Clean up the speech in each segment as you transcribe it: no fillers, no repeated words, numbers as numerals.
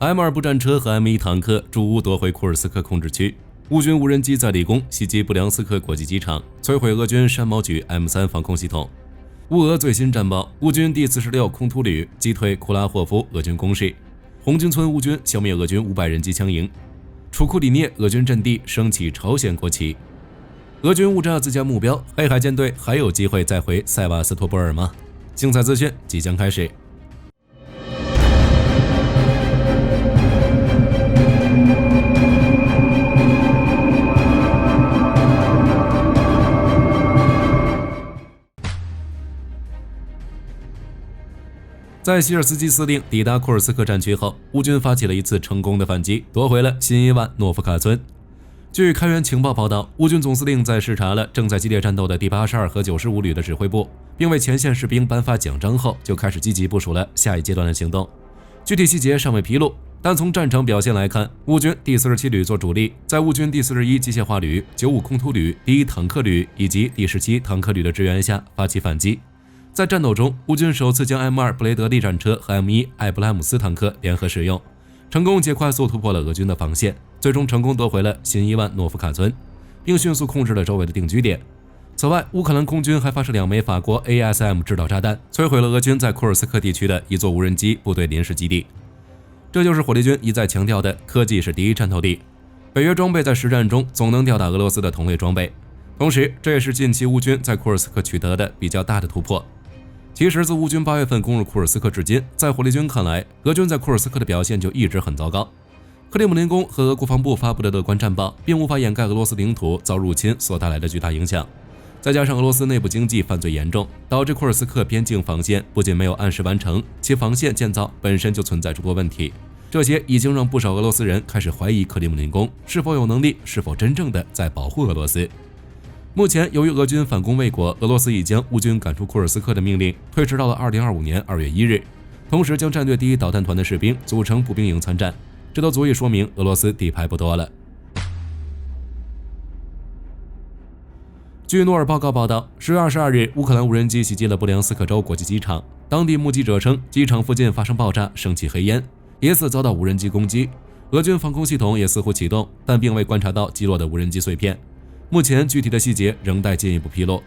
M2 步战车和 M1 坦克逐屋夺回库尔斯克控制区，乌军无人机在立功袭击布良斯克国际机场，摧毁俄军山毛榉 M3 防空系统。乌俄最新战报：乌军第46空突旅击退库拉霍夫俄军攻势，红军村乌军消灭俄军500人机枪营，楚库里涅俄军阵地升起朝鲜国旗。俄军误炸自家目标，黑海舰队还有机会再回塞瓦斯托波尔吗？精彩资讯即将开始。在希尔斯基司令抵达库尔斯克战区后，乌军发起了一次成功的反击，夺回了新伊万诺夫卡村。据开源情报报道，乌军总司令在视察了正在激烈战斗的第82和95旅的指挥部，并为前线士兵颁发奖章后，就开始积极部署了下一阶段的行动。具体细节尚未披露，但从战场表现来看，乌军第47旅做主力，在乌军第41机械化旅、95空突旅、第1坦克旅以及第17坦克旅的支援下发起反击。在战斗中，乌军首次将 M2 布雷德利战车和 M1 艾布拉姆斯坦克联合使用，成功且快速突破了俄军的防线，最终成功夺回了新伊万诺夫卡村，并迅速控制了周围的定居点。此外，乌克兰空军还发射2枚法国 ASM 制导炸弹，摧毁了俄军在库尔斯克地区的一座无人机部队临时基地。这就是火力军一再强调的科技是第一战斗力，北约装备在实战中总能吊打俄罗斯的同类装备，同时这也是近期乌军在库尔斯克取得的比较大的突破。其实自乌军8月份攻入库尔斯克至今，在火力军看来，俄军在库尔斯克的表现就一直很糟糕。克里姆林宫和俄国防部发布的乐观战报，并无法掩盖俄罗斯领土遭入侵所带来的巨大影响。再加上俄罗斯内部经济犯罪严重，导致库尔斯克边境防线不仅没有按时完成，其防线建造本身就存在诸多问题。这些已经让不少俄罗斯人开始怀疑克里姆林宫是否有能力，是否真正的在保护俄罗斯。目前，由于俄军反攻未果，俄罗斯已将乌军赶出库尔斯克的命令推迟到了2025年2月1日，同时将战队第1导弹团的士兵组成步兵营参战，这都足以说明俄罗斯底牌不多了。据诺尔报告报道，10月22日，乌克兰无人机袭击了布良斯克州国际机场，当地目击者称，机场附近发生爆炸，升起黑烟，疑似遭到无人机攻击。俄军防空系统也似乎启动，但并未观察到击落的无人机碎片。目前具体的细节仍待进一步披露。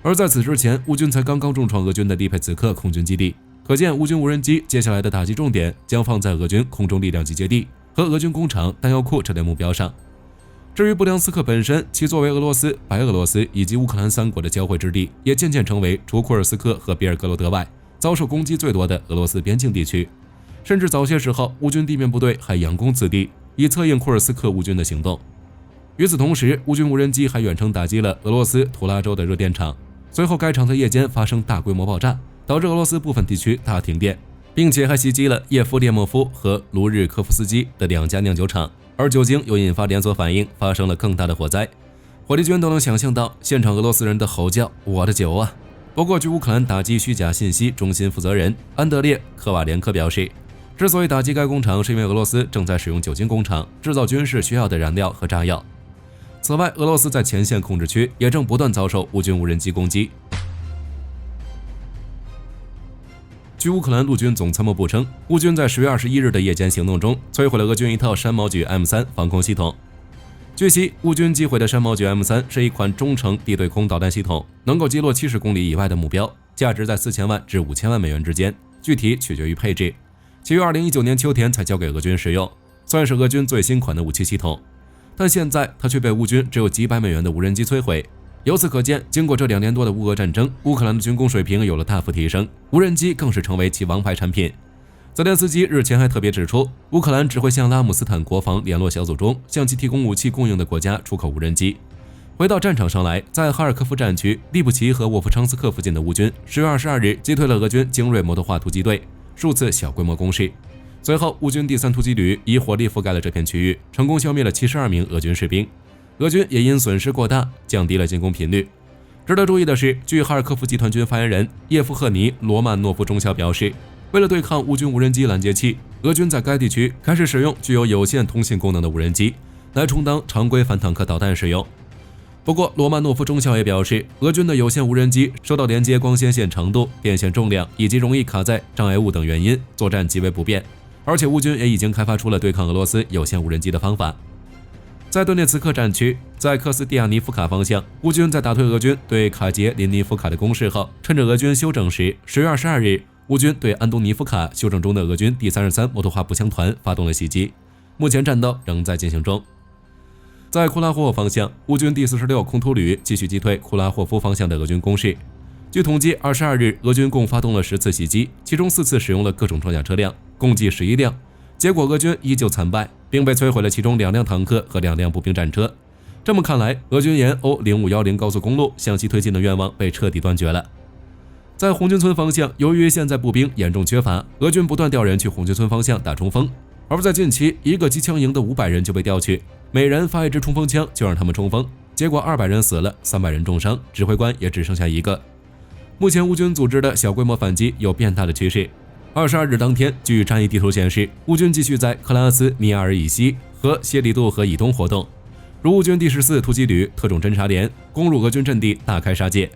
而在此之前，乌军才刚刚重创俄军的利佩茨克空军基地，可见乌军无人机接下来的打击重点将放在俄军空中力量集结地和俄军工厂、弹药库这类目标上。至于布良斯克本身，其作为俄罗斯、白俄罗斯以及乌克兰3国的交汇之地，也渐渐成为除库尔斯克和比尔格罗德外遭受攻击最多的俄罗斯边境地区。甚至早些时候，乌军地面部队还佯攻此地，以策应库尔斯克乌军的行动。与此同时，乌军无人机还远程打击了俄罗斯图拉州的热电厂，随后该厂在夜间发生大规模爆炸，导致俄罗斯部分地区大停电，并且还袭击了叶夫列莫夫和卢日科夫斯基的2家酿酒厂，而酒精又引发连锁反应，发生了更大的火灾。火力军都能想象到现场俄罗斯人的吼叫：“我的酒啊！”不过，据乌克兰打击虚假信息中心负责人安德烈科瓦连科表示，之所以打击该工厂，是因为俄罗斯正在使用酒精工厂制造军事需要的燃料和炸药。此外，俄罗斯在前线控制区也正不断遭受乌军无人机攻击。据乌克兰陆军总参谋部称，乌军在10月21日的夜间行动中摧毁了俄军一套山毛榉 M3 防空系统。据悉，乌军击毁的山毛榉 M3 是一款中程地对空导弹系统，能够击落70公里以外的目标，价值在4000万至5000万美元之间，具体取决于配置。其于2019年秋天才交给俄军使用，算是俄军最新款的武器系统。但现在它却被乌军只有几百美元的无人机摧毁。由此可见，经过这2年多的乌俄战争，乌克兰的军工水平有了大幅提升，无人机更是成为其王牌产品。泽连斯基日前还特别指出，乌克兰只会向拉姆斯坦国防联络小组中向其提供武器供应的国家出口无人机。回到战场上来，在哈尔科夫战区利布奇和沃夫昌斯克附近的乌军10月22日击退了俄军精锐摩托化突击队数次小规模攻势。随后，乌军第3突击旅以火力覆盖了这片区域，成功消灭了72名俄军士兵。俄军也因损失过大，降低了进攻频率。值得注意的是，据哈尔科夫集团军发言人叶夫赫尼·罗曼诺夫中校表示，为了对抗乌军无人机拦截器，俄军在该地区开始使用具有有线通信功能的无人机，来充当常规反坦克导弹使用。不过，罗曼诺夫中校也表示，俄军的有线无人机受到连接光纤线长度、电线重量以及容易卡在障碍物等原因，作战极为不便。而且乌军也已经开发出了对抗俄罗斯有限无人机的方法。在顿涅茨克战区，在克斯蒂亚尼夫卡方向，乌军在打退俄军对卡捷林尼夫卡的攻势后，趁着俄军休整时，10月22日，乌军对安东尼夫卡休整中的俄军第33摩托化步枪团发动了袭击。目前战斗仍在进行中。在库拉霍夫方向，乌军第46空突旅继续击退库拉霍夫方向的俄军攻势。据统计，22日俄军共发动了10次袭击，其中4次使用了各种装甲车辆，共计11辆。结果俄军依旧惨败，并被摧毁了其中2辆坦克和2辆步兵战车。这么看来，俄军沿欧0510高速公路向西推进的愿望被彻底断绝了。在红军村方向，由于现在步兵严重缺乏，俄军不断调人去红军村方向打冲锋。而在近期，一个机枪营的500人就被调去，每人发一支冲锋枪，就让他们冲锋。结果200人死了，300人重伤，指挥官也只剩下1个。目前乌军组织的小规模反击有变大的趋势。22日当天，据战役地图显示，乌军继续在克拉斯尼亚尔以西和谢里杜河以东活动，如乌军第14突击旅特种侦察连攻入俄军阵地，大开杀戒。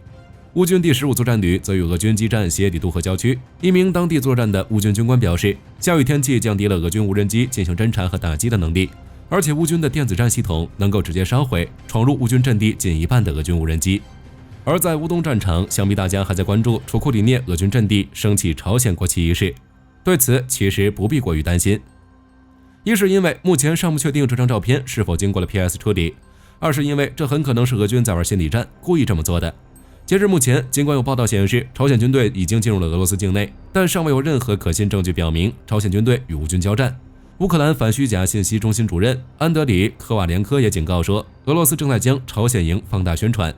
乌军第15作战旅则与俄军激战谢里杜河郊区。一名当地作战的乌军军官表示，下雨天气降低了俄军无人机进行侦察和打击的能力，而且乌军的电子战系统能够直接烧毁闯入乌军阵地近一半的俄军无人机。而在乌东战场，想必大家还在关注楚库里涅俄军阵地升起朝鲜国旗仪式，对此其实不必过于担心。一是因为目前尚不确定这张照片是否经过了 PS 处理，二是因为这很可能是俄军在玩心理战，故意这么做的。截至目前，尽管有报道显示朝鲜军队已经进入了俄罗斯境内，但尚未有任何可信证据表明朝鲜军队与乌军交战。乌克兰反虚假信息中心主任安德里·科瓦连科也警告说，俄罗斯正在将朝鲜营放大宣传。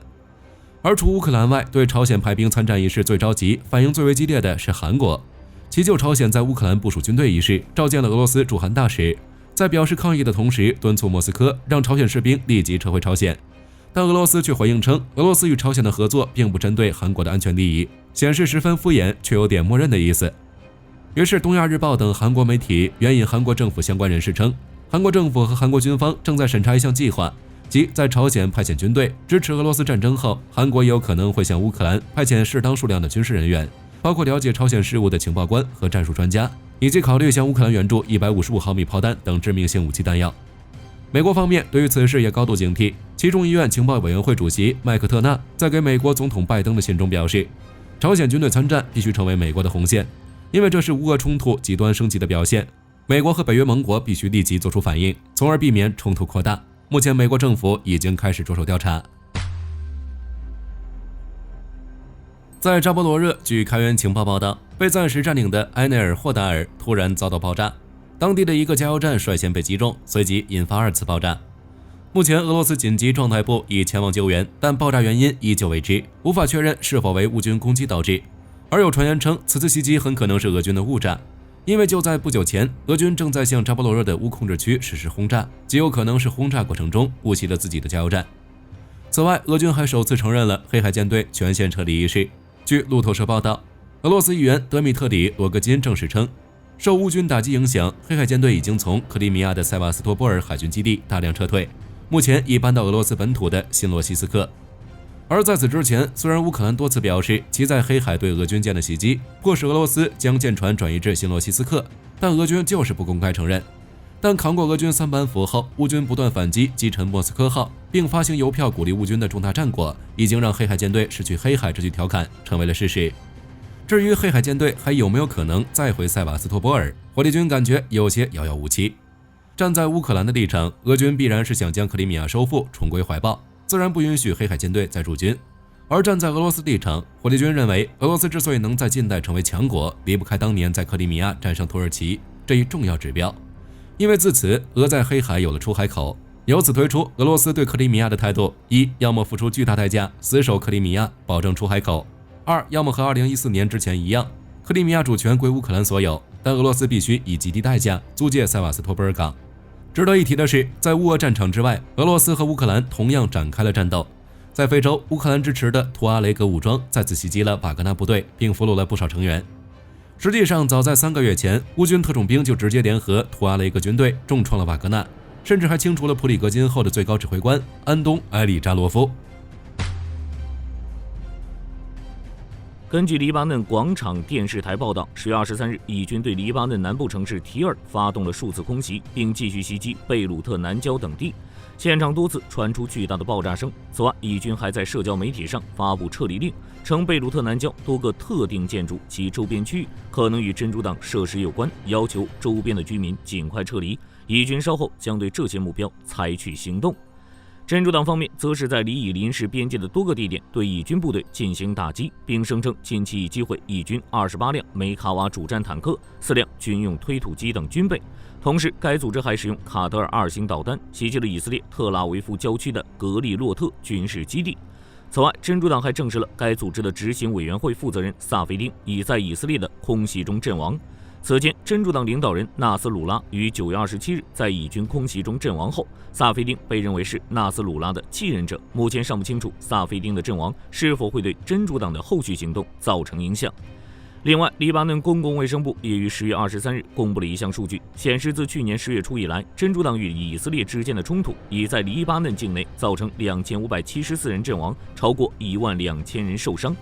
而除乌克兰外，对朝鲜派兵参战一事最着急、反应最为激烈的是韩国，其就朝鲜在乌克兰部署军队一事召见了俄罗斯驻韩大使，在表示抗议的同时，敦促莫斯科让朝鲜士兵立即撤回朝鲜。但俄罗斯却回应称，俄罗斯与朝鲜的合作并不针对韩国的安全利益，显示十分敷衍，却有点默认的意思。于是，东亚日报等韩国媒体援引韩国政府相关人士称，韩国政府和韩国军方正在审查一项计划，即在朝鲜派遣军队支持俄罗斯战争后，韩国也有可能会向乌克兰派遣适当数量的军事人员，包括了解朝鲜事务的情报官和战术专家，以及考虑向乌克兰援助155毫米炮弹等致命性武器弹药。美国方面对于此事也高度警惕，其众议院情报委员会主席麦克特纳在给美国总统拜登的信中表示，朝鲜军队参战必须成为美国的红线，因为这是乌俄冲突极端升级的表现，美国和北约盟国必须立即做出反应，从而避免冲突扩大。目前美国政府已经开始着手调查。在扎波罗热，据开源情报报道，被暂时占领的埃内尔霍达尔突然遭到爆炸，当地的一个加油站率先被击中，随即引发2次爆炸。目前俄罗斯紧急状态部已前往救援，但爆炸原因依旧未知，无法确认是否为乌军攻击导致。而有传言称，此次袭击很可能是俄军的误炸，因为就在不久前，俄军正在向扎波罗热的乌控制区实施轰炸，极有可能是轰炸过程中误袭了自己的加油站。此外，俄军还首次承认了黑海舰队全线撤离一事。据路透社报道，俄罗斯议员德米特里·罗戈金证实称，受乌军打击影响，黑海舰队已经从克里米亚的塞瓦斯托波尔海军基地大量撤退，目前已搬到俄罗斯本土的新罗西斯克。而在此之前，虽然乌克兰多次表示其在黑海对俄军舰的袭击迫使俄罗斯将舰船转移至新罗西斯克，但俄军就是不公开承认。但扛过俄军3板斧后，乌军不断反击，击沉莫斯科号，并发行邮票鼓励乌军的重大战果，已经让黑海舰队失去黑海这句调侃成为了事实。至于黑海舰队还有没有可能再回塞瓦斯托波尔，火力军感觉有些遥遥无期。站在乌克兰的立场，俄军必然是想将克里米亚收复，重归怀抱，自然不允许黑海舰队再驻军。而站在俄罗斯立场，火力军认为俄罗斯之所以能在近代成为强国，离不开当年在克里米亚战胜土耳其这一重要指标。因为自此，俄在黑海有了出海口，由此推出俄罗斯对克里米亚的态度：一，要么付出巨大代价死守克里米亚，保证出海口；二，要么和2014年之前一样，克里米亚主权归乌克兰所有，但俄罗斯必须以极低代价租借塞瓦斯托波尔港。值得一提的是，在乌俄战场之外，俄罗斯和乌克兰同样展开了战斗。在非洲，乌克兰支持的图阿雷格武装再次袭击了瓦格纳部队，并俘虏了不少成员。实际上，早在3个月前，乌军特种兵就直接联合图阿雷格军队重创了瓦格纳，甚至还清除了普里格金后的最高指挥官安东·埃里扎罗夫。根据黎巴嫩广场电视台报道，10月23日，以军对黎巴嫩南部城市提尔发动了数次空袭，并继续袭击贝鲁特南郊等地，现场多次传出巨大的爆炸声。此外，以军还在社交媒体上发布撤离令，称贝鲁特南郊多个特定建筑及周边区域可能与真主党设施有关，要求周边的居民尽快撤离。以军稍后将对这些目标采取行动。真主党方面则是在黎以临时边界的多个地点对以军部队进行打击，并声称近期已击毁以军28辆梅卡瓦主战坦克、4辆军用推土机等军备。同时，该组织还使用卡德尔2型导弹袭击了以色列特拉维夫郊区的格利洛特军事基地。此外，真主党还证实了该组织的执行委员会负责人萨菲丁已在以色列的空袭中阵亡。此前，真主党领导人纳斯鲁拉于9月27日在以军空袭中阵亡后，萨菲丁被认为是纳斯鲁拉的继任者。目前尚不清楚萨菲丁的阵亡是否会对真主党的后续行动造成影响。另外，黎巴嫩公共卫生部也于10月23日公布了一项数据，显示自去年10月初以来，真主党与以色列之间的冲突已在黎巴嫩境内造成2574人阵亡，超过12000人受伤。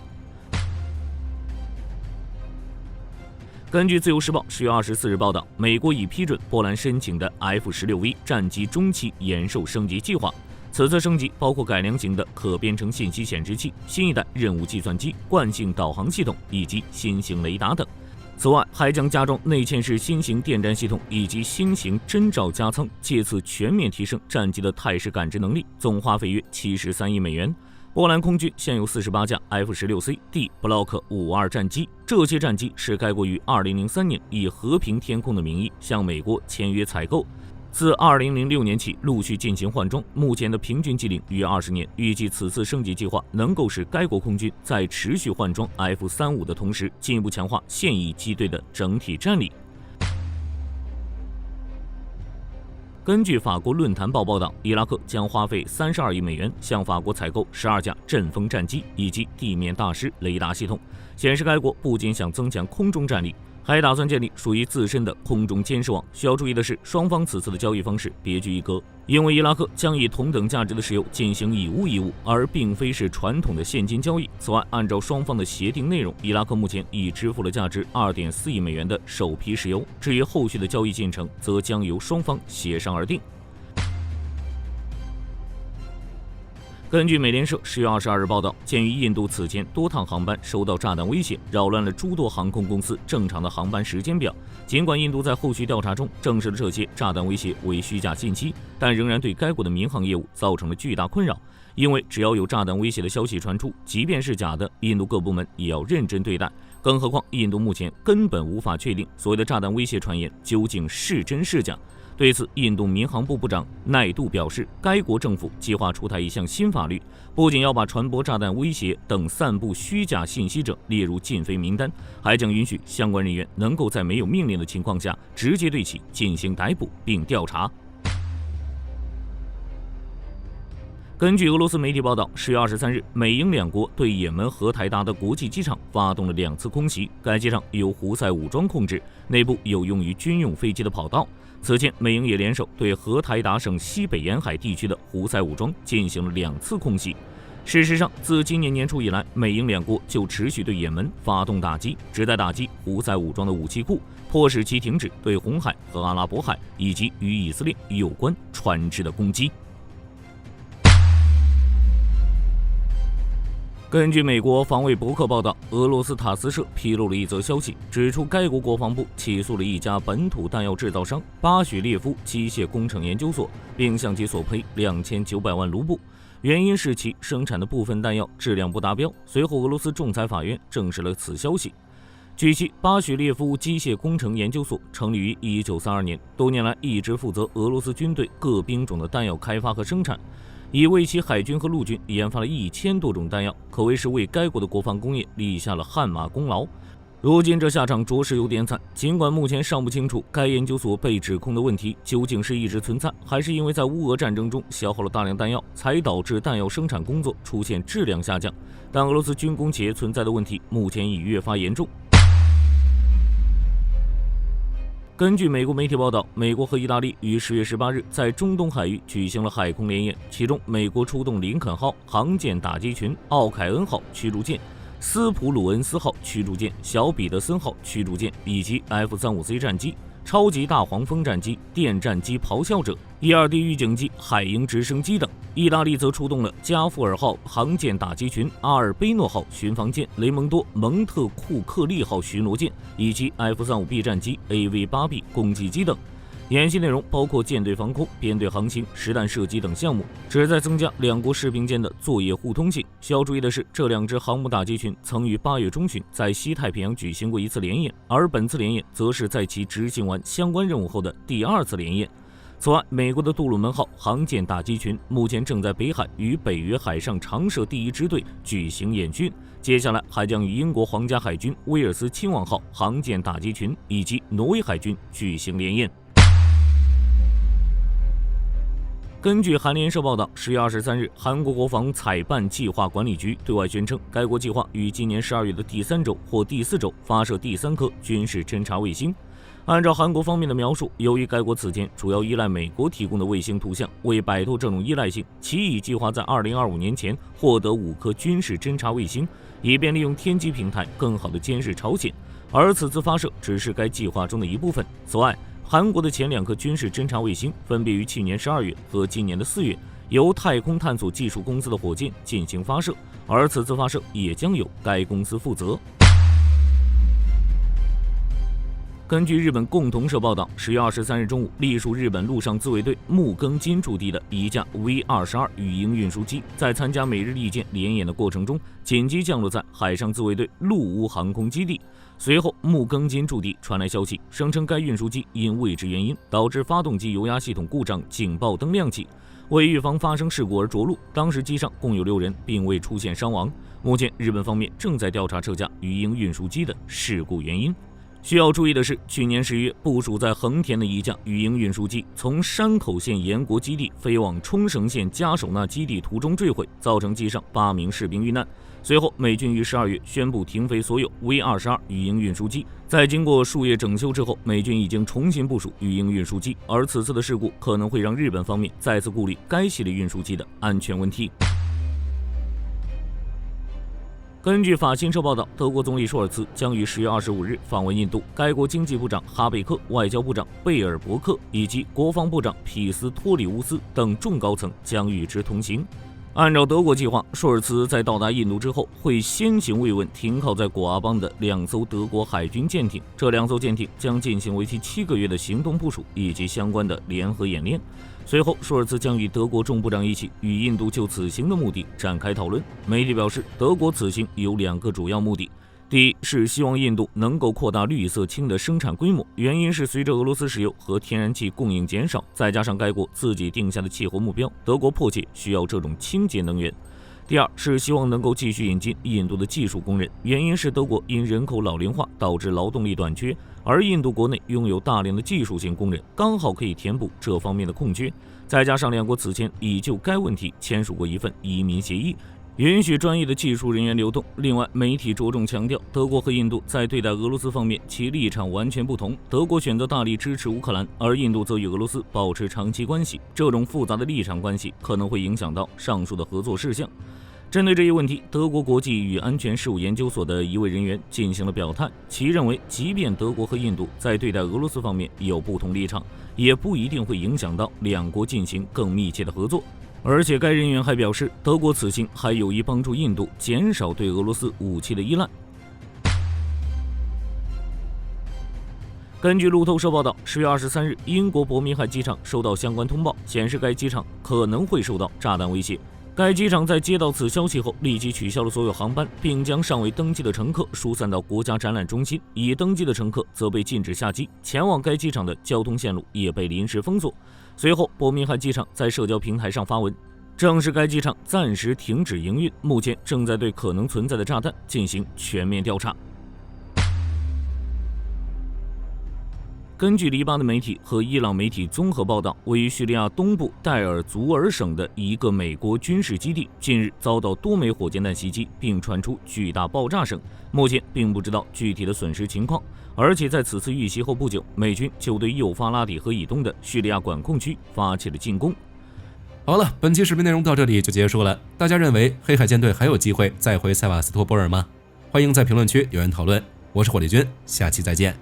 根据《自由时报》10月24日报道，美国已批准波兰申请的 F-16V 战机中期延寿升级计划。此次升级包括改良型的可编程信息显示器、新一代任务计算机、惯性导航系统以及新型雷达等。此外，还将加装内嵌式新型电站系统以及新型侦照加舱，借此全面提升战机的态势感知能力，总花费约73亿美元。波兰空军现有48架 F-16C/D Block 52战机，这些战机是该国于2003年以和平天空的名义向美国签约采购，自2006年起陆续进行换装，目前的平均机龄约20年。预计此次升级计划能够使该国空军在持续换装 F-35的同时，进一步强化现役机队的整体战力。根据法国论坛报报道，伊拉克将花费32亿美元向法国采购12架阵风战机以及地面大师雷达系统，显示该国不仅想增强空中战力，还打算建立属于自身的空中监视网。需要注意的是，双方此次的交易方式别具一格，因为伊拉克将以同等价值的石油进行以物易物，而并非是传统的现金交易。此外，按照双方的协定内容，伊拉克目前已支付了价值2.4亿美元的首批石油，至于后续的交易进程，则将由双方协商而定。根据美联社10月22日报道，鉴于印度此前多趟航班收到炸弹威胁，扰乱了诸多航空公司正常的航班时间表。尽管印度在后续调查中证实了这些炸弹威胁为虚假信息，但仍然对该国的民航业务造成了巨大困扰。因为只要有炸弹威胁的消息传出，即便是假的，印度各部门也要认真对待。更何况，印度目前根本无法确定所谓的炸弹威胁传言究竟是真是假。对此，印度民航部部长奈杜表示，该国政府计划出台一项新法律，不仅要把传播炸弹威胁等散布虚假信息者列入禁飞名单，还将允许相关人员能够在没有命令的情况下直接对其进行逮捕并调查。根据俄罗斯媒体报道，10月23日，美英两国对也门荷台达的国际机场发动了2次空袭，该机场由胡塞武装控制，内部有用于军用飞机的跑道。此前，美英也联手对荷台达省西北沿海地区的胡塞武装进行了2次空袭。事实上，自今年年初以来，美英两国就持续对也门发动打击，旨在打击胡塞武装的武器库，迫使其停止对红海和阿拉伯海以及与以色列有关船只的攻击。根据美国防卫博客报道，俄罗斯塔斯社披露了一则消息，指出该国国防部起诉了一家本土弹药制造商巴许列夫机械工程研究所，并向其索赔2900万卢布，原因是其生产的部分弹药质量不达标。随后，俄罗斯仲裁法院证实了此消息。据悉，巴许列夫机械工程研究所成立于1932年，多年来一直负责俄罗斯军队各兵种的弹药开发和生产，已为其海军和陆军研发了1000多种弹药，可谓是为该国的国防工业立下了汗马功劳。如今这下场着实有点惨，尽管目前尚不清楚该研究所被指控的问题究竟是一直存在，还是因为在乌俄战争中消耗了大量弹药，才导致弹药生产工作出现质量下降，但俄罗斯军工企业存在的问题目前已越发严重。根据美国媒体报道，美国和意大利于10月18日在中东海域举行了海空联演，其中美国出动林肯号航舰打击群、奥凯恩号驱逐舰、斯普鲁恩斯号驱逐舰、小彼得森号驱逐舰以及 F-35C 战机、超级大黄蜂战机、电战机咆哮者、E-2D 预警机、海鹰直升机等。意大利则出动了加富尔号航舰打击群、阿尔卑诺号巡防舰、雷蒙多·蒙特库克利号巡逻舰以及 F-35B 战机、AV-8B 攻击机等。演习内容包括舰队防空、编队航行、实弹射击等项目，旨在增加两国士兵间的作业互通性。需要注意的是，这两支航母打击群曾于8月中旬在西太平洋举行过一次联演，而本次联演则是在其执行完相关任务后的第2次联演。此外，美国的杜鲁门号航舰打击群目前正在北海与北约海上常设第1支队举行演训，接下来还将与英国皇家海军威尔斯亲王号航舰打击群以及挪威海军举行联演。根据韩联社报道，10月23日，韩国国防采办计划管理局对外宣称，该国计划于今年12月的第3周或第4周发射第3颗军事侦察卫星。按照韩国方面的描述，由于该国此前主要依赖美国提供的卫星图像，为摆脱这种依赖性，其已计划在2025年前获得5颗军事侦察卫星，以便利用天基平台更好地监视朝鲜。而此次发射只是该计划中的一部分。此外，韩国的前2颗军事侦察卫星分别于去年12月和今年的4月由太空探索技术公司的火箭进行发射，而此次发射也将由该公司负责。根据日本共同社报道，10月23日中午，隶属日本陆上自卫队木更津驻地的一架 V-22语音运输机，在参加美日利剑联演的过程中，紧急降落在海上自卫队陆屋航空基地。随后，木更津驻地传来消息，声称该运输机因未知原因导致发动机油压系统故障，警报灯亮起。为预防发生事故而着陆，当时机上共有6人，并未出现伤亡。目前，日本方面正在调查这架鱼鹰运输机的事故原因。需要注意的是，去年10月部署在横田的一架鱼鹰运输机从山口县岩国基地飞往冲绳县加手纳基地途中坠毁，造成机上8名士兵遇难。随后，美军于12月宣布停飞所有 V-22鱼鹰运输机。在经过数月整修之后，美军已经重新部署鱼鹰运输机，而此次的事故可能会让日本方面再次顾虑该系列运输机的安全问题。根据法新社报道，德国总理舒尔茨将于10月25日访问印度，该国经济部长哈贝克、外交部长贝尔伯克以及国防部长皮斯托里乌斯等众高层将与之同行。按照德国计划，舒尔茨在到达印度之后，会先行慰问停靠在果阿邦的2艘德国海军舰艇，这2艘舰艇将进行为期7个月的行动部署以及相关的联合演练。随后，舒尔茨将与德国众部长一起与印度就此行的目的展开讨论。媒体表示，德国此行有2个主要目的。第一是希望印度能够扩大绿色氢的生产规模，原因是随着俄罗斯石油和天然气供应减少，再加上该国自己定下的气候目标，德国迫切需要这种清洁能源。第二是希望能够继续引进印度的技术工人，原因是德国因人口老龄化导致劳动力短缺，而印度国内拥有大量的技术性工人，刚好可以填补这方面的空缺。再加上2国此前已就该问题签署过一份移民协议，允许专业的技术人员流动。另外，媒体着重强调，德国和印度在对待俄罗斯方面其立场完全不同，德国选择大力支持乌克兰，而印度则与俄罗斯保持长期关系。这种复杂的立场关系可能会影响到上述的合作事项。针对这一问题，德国国际与安全事务研究所的一位人员进行了表态，其认为，即便德国和印度在对待俄罗斯方面有不同立场，也不一定会影响到2国进行更密切的合作。而且该人员还表示，德国此行还有意帮助印度减少对俄罗斯武器的依赖。根据路透社报道，10月23日，英国伯明翰机场收到相关通报，显示该机场可能会受到炸弹威胁。该机场在接到此消息后，立即取消了所有航班，并将尚未登机的乘客疏散到国家展览中心，已登机的乘客则被禁止下机，前往该机场的交通线路也被临时封锁。随后，伯明翰机场在社交平台上发文，证实该机场暂时停止营运，目前正在对可能存在的炸弹进行全面调查。根据黎巴嫩媒体和伊朗媒体综合报道，位于叙利亚东部代尔祖尔省的一个美国军事基地近日遭到多枚火箭弹袭击，并传出巨大爆炸声。目前并不知道具体的损失情况，而且在此次遇袭后不久，美军就对幼发拉底河以东的叙利亚管控区发起了进攻。好了，本期视频内容到这里就结束了。大家认为黑海舰队还有机会再回塞瓦斯托波尔吗？欢迎在评论区留言讨论。我是火力军，下期再见。